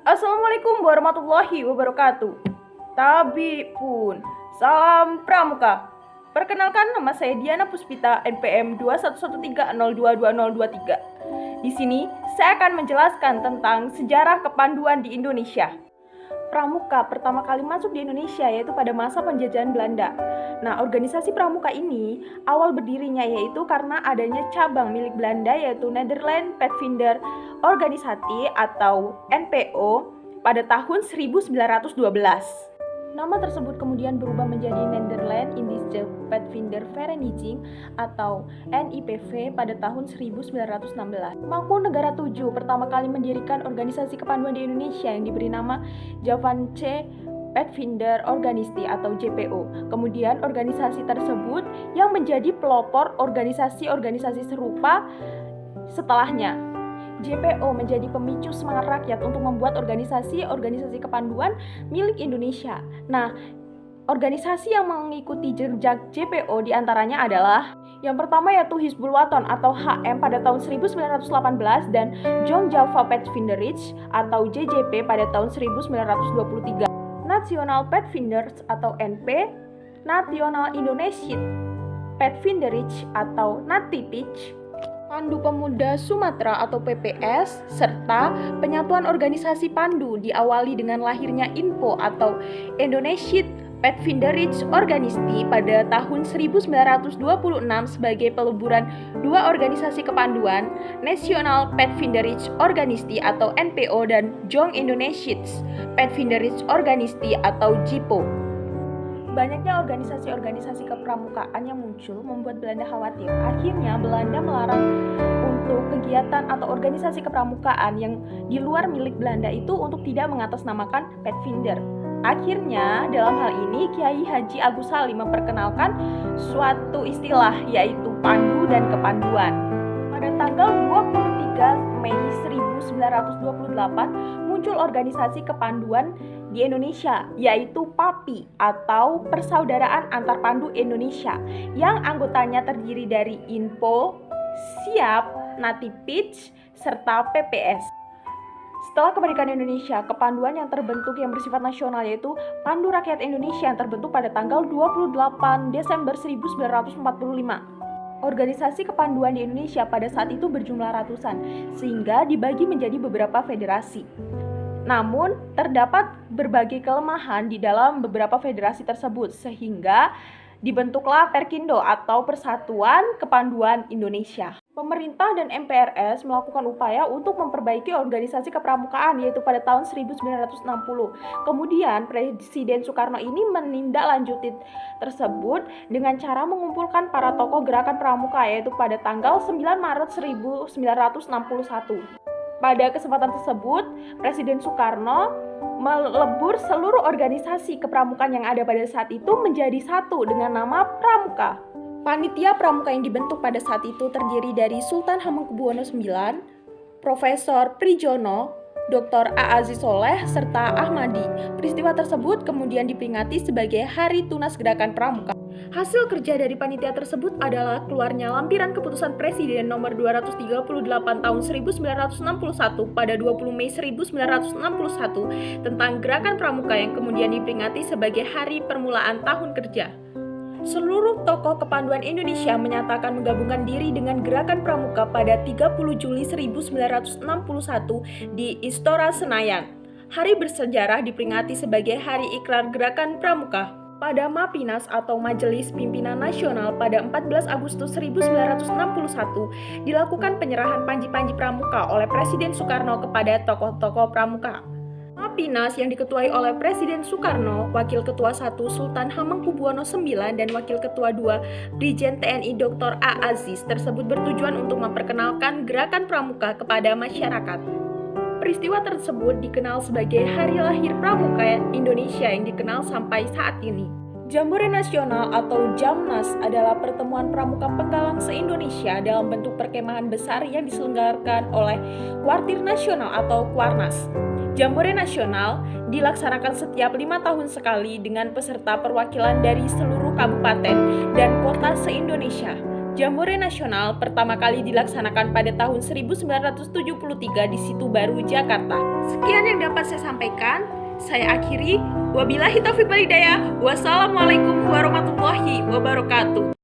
Assalamualaikum warahmatullahi wabarakatuh. Tabi pun, salam pramuka. Perkenalkan, nama saya Diana Puspita, NPM 2113022023. Di sini saya akan menjelaskan tentang sejarah kepanduan di Indonesia. Pramuka pertama kali masuk di Indonesia yaitu pada masa penjajahan Belanda. Nah, organisasi pramuka ini awal berdirinya yaitu karena adanya cabang milik Belanda yaitu Nederland Pathfinder Organisatie atau NPO pada tahun 1912. Nama tersebut kemudian berubah menjadi Nederland Indische Padvinder Vereniging atau NIPV pada tahun 1916. Mangkunegara VII pertama kali mendirikan organisasi kepanduan di Indonesia yang diberi nama Javaanse Padvinder Organistie atau JPO. Kemudian organisasi tersebut yang menjadi pelopor organisasi-organisasi serupa setelahnya. JPO menjadi pemicu semangat rakyat untuk membuat organisasi-organisasi kepanduan milik Indonesia. Nah, organisasi yang mengikuti jejak JPO diantaranya adalah yang pertama yaitu Hizbul Wathan atau HM pada tahun 1918 dan Jong Java Padvinderij atau JJP pada tahun 1923. National Padvinders atau NP, National Indonesian Padvinderij atau NATIPIJ, Pandu Pemuda Sumatera atau PPS, serta penyatuan organisasi Pandu diawali dengan lahirnya INPO atau Indonesian Padvinderij Organistie pada tahun 1926 sebagai peleburan dua organisasi kepanduan, National Padvinderij Organistie atau NPO dan Jong Indonesian Padvinderij Organistie atau JIPO. Banyaknya organisasi-organisasi kepramukaan yang muncul membuat Belanda khawatir. Akhirnya Belanda melarang untuk kegiatan atau organisasi kepramukaan yang di luar milik Belanda itu untuk tidak mengatasnamakan Padvinder. Akhirnya dalam hal ini Kiai Haji Agus Salim memperkenalkan suatu istilah yaitu pandu dan kepanduan. Pada tanggal 23 Mei 1928 muncul organisasi kepanduan di Indonesia yaitu PAPI atau Persaudaraan Antar Pandu Indonesia yang anggotanya terdiri dari INPO, SIAP, NATIPIJ, serta PPS. Setelah kemerdekaan Indonesia, kepanduan yang terbentuk yang bersifat nasional yaitu Pandu Rakyat Indonesia yang terbentuk pada tanggal 28 Desember 1945. Organisasi kepanduan di Indonesia pada saat itu berjumlah ratusan, sehingga dibagi menjadi beberapa federasi. Namun, terdapat berbagai kelemahan di dalam beberapa federasi tersebut, sehingga dibentuklah Perkindo atau Persatuan Kepanduan Indonesia. Pemerintah dan MPRS melakukan upaya untuk memperbaiki organisasi kepramukaan yaitu pada tahun 1960. Kemudian Presiden Soekarno ini menindaklanjuti tersebut dengan cara mengumpulkan para tokoh gerakan pramuka yaitu pada tanggal 9 Maret 1961. Pada kesempatan tersebut, Presiden Soekarno melebur seluruh organisasi kepramukaan yang ada pada saat itu menjadi satu dengan nama Pramuka. Panitia pramuka yang dibentuk pada saat itu terdiri dari Sultan Hamengkubuwono IX, Profesor Prijono, Dr. A. Aziz Soleh, serta Ahmadi. Peristiwa tersebut kemudian diperingati sebagai Hari Tunas Gerakan Pramuka. Hasil kerja dari panitia tersebut adalah keluarnya lampiran keputusan Presiden nomor 238 tahun 1961 pada 20 Mei 1961 tentang Gerakan Pramuka yang kemudian diperingati sebagai Hari Permulaan Tahun Kerja. Seluruh tokoh kepanduan Indonesia menyatakan menggabungkan diri dengan Gerakan Pramuka pada 30 Juli 1961 di Istora Senayan. Hari bersejarah diperingati sebagai Hari Ikrar Gerakan Pramuka. Pada MAPINAS atau Majelis Pimpinan Nasional pada 14 Agustus 1961 dilakukan penyerahan panji-panji pramuka oleh Presiden Soekarno kepada tokoh-tokoh pramuka. MAPINAS yang diketuai oleh Presiden Soekarno, Wakil Ketua 1 Sultan Hamengkubuwono IX dan Wakil Ketua 2 Brigjen TNI Dr. A. Aziz tersebut bertujuan untuk memperkenalkan gerakan pramuka kepada masyarakat. Peristiwa tersebut dikenal sebagai Hari Lahir Pramuka Indonesia yang dikenal sampai saat ini. Jambore Nasional atau Jamnas adalah pertemuan pramuka penggalang se-Indonesia dalam bentuk perkemahan besar yang diselenggarakan oleh Kuartir Nasional atau Kuarnas. Jambore Nasional dilaksanakan setiap 5 tahun sekali dengan peserta perwakilan dari seluruh kabupaten dan kota se-Indonesia. Jambore Nasional pertama kali dilaksanakan pada tahun 1973 di Situ Baru, Jakarta. Sekian yang dapat dapat saya sampaikan. Saya akhiri. Wabillahi taufiq wal hidayah. Wassalamualaikum warahmatullahi wabarakatuh.